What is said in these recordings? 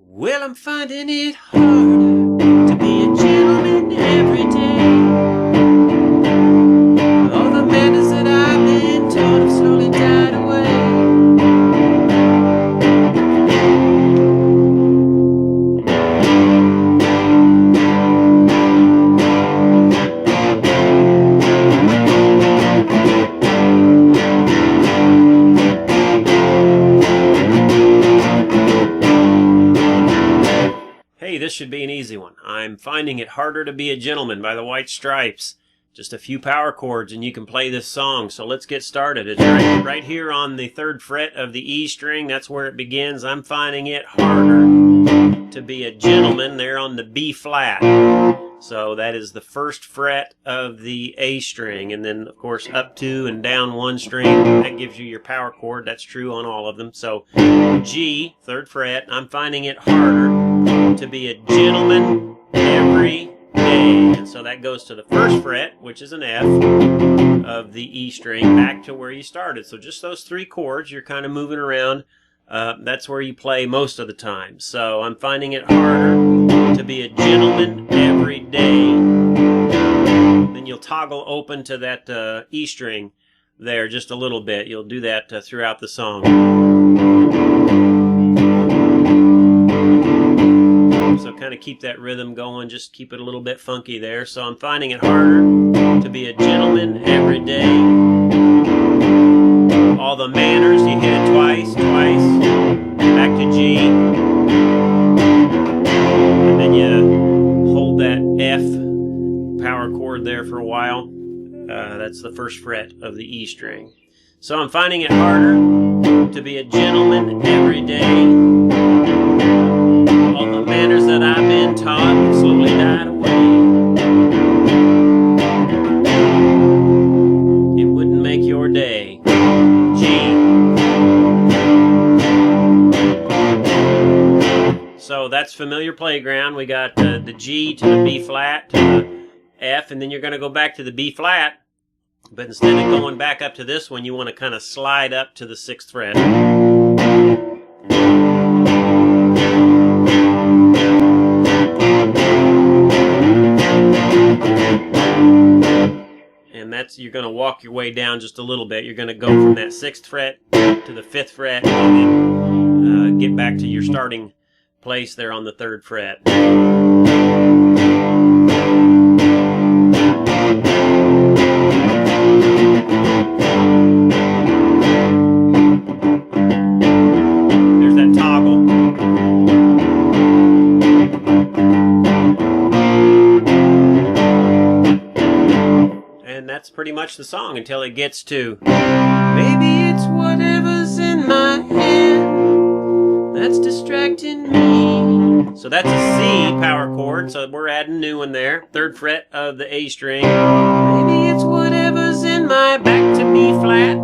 Well, I'm finding it harder to be a gentleman every day. All the manners that I've been taught have slowly died away. Hey, this should be an easy one. I'm finding it harder to be a gentleman by the White Stripes. Just a few power chords and you can play this song. So let's get started. It's right here on the 3rd fret of the E string. That's where it begins. I'm finding it harder to be a gentleman there on the B flat. So that is the 1st fret of the A string. And then, of course, up 2 and down 1 string. That gives you your power chord. That's true on all of them. So G, 3rd fret. I'm finding it harder to be a gentleman every day. And so that goes to the 1st fret, which is an F, of the E string, back to where you started. So just those 3 chords, you're kind of moving around. That's where you play most of the time. So I'm finding it harder to be a gentleman every day. Then you'll toggle open to that E string there just a little bit. You'll do that throughout the song. So kind of keep that rhythm going, just keep it a little bit funky there. So I'm finding it harder to be a gentleman every day. All the manners, you hit it twice, back to G. And then you hold that F power chord there for a while. That's the 1st fret of the E string. So I'm finding it harder to be a gentleman every day. All the manners that I've been taught have slowly died away. It wouldn't make your day. G. So that's familiar playground. We got the G to the B flat to the F, and then you're going to go back to the B flat. But instead of going back up to this one, you want to kind of slide up to the 6th fret. And that's, you're going to walk your way down just a little bit. You're going to go from that 6th fret to the 5th fret and then get back to your starting place there on the 3rd fret. There's that toggle. And that's pretty much the song until it gets to maybe it's whatever's in my head that's distracting me. So that's a C power chord, so we're adding a new one there. 3rd fret of the A string. Maybe it's whatever's in my back to B flat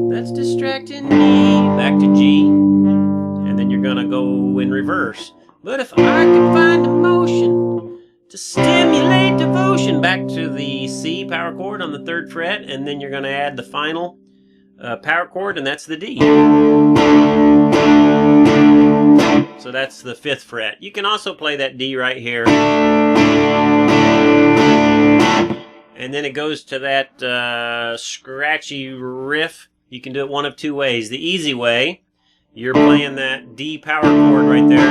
that's distracting me. Back to G. And then you're going to go in reverse. But if I could find emotion to stimulate devotion, back to the C power chord on the 3rd fret, and then you're going to add the final power chord, and that's the D. So that's the 5th fret. You can also play that D right here. And then it goes to that scratchy riff. You can do it one of 2 ways. The easy way, you're playing that D power chord right there.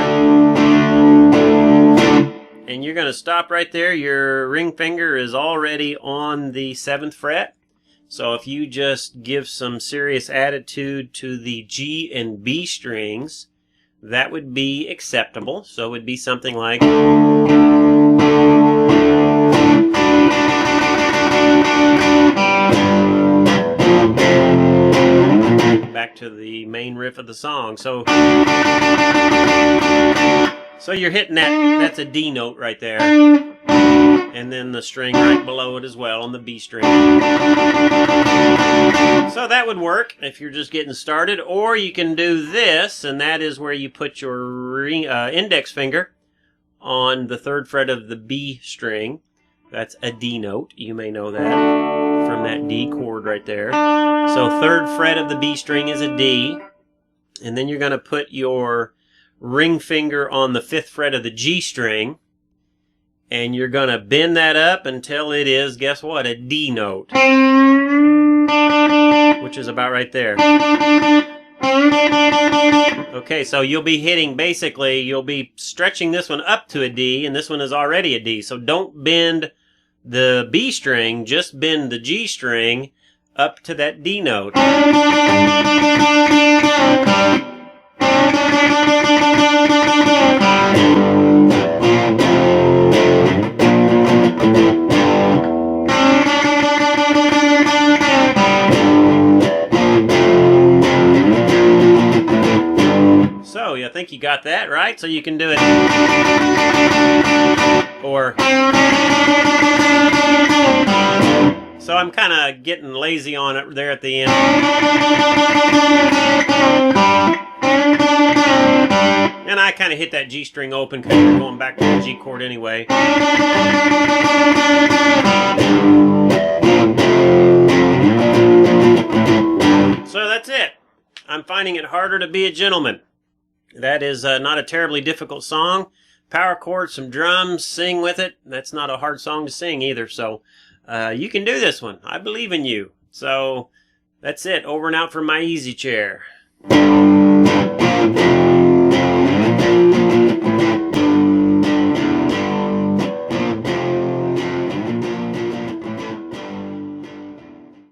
And you're going to stop right there. Your ring finger is already on the 7th fret. So if you just give some serious attitude to the G and B strings, that would be acceptable. So it would be something like... back to the main riff of the song. So you're hitting that, that's a D note right there. And then the string right below it as well on the B string. So that would work if you're just getting started. Or you can do this, and that is where you put your index finger on the 3rd fret of the B string. That's a D note. You may know that from that D chord right there. So 3rd fret of the B string is a D. And then you're going to put your ring finger on the 5th fret of the G string, and you're going to bend that up until it is, guess what, a D note, which is about right there. Okay, so you'll be hitting, basically, you'll be stretching this one up to a D, and this one is already a D. So don't bend the B string, just bend the G string up to that D note. So, I think you got that, right? So you can do it. Or. So I'm kind of getting lazy on it there at the end. And I kind of hit that G string open because we're going back to the G chord anyway. So that's it. I'm finding it harder to be a gentleman. That is not a terribly difficult song. Power chords, some drums, sing with it. That's not a hard song to sing either. So you can do this one. I believe in you. So that's it. Over and out from my easy chair.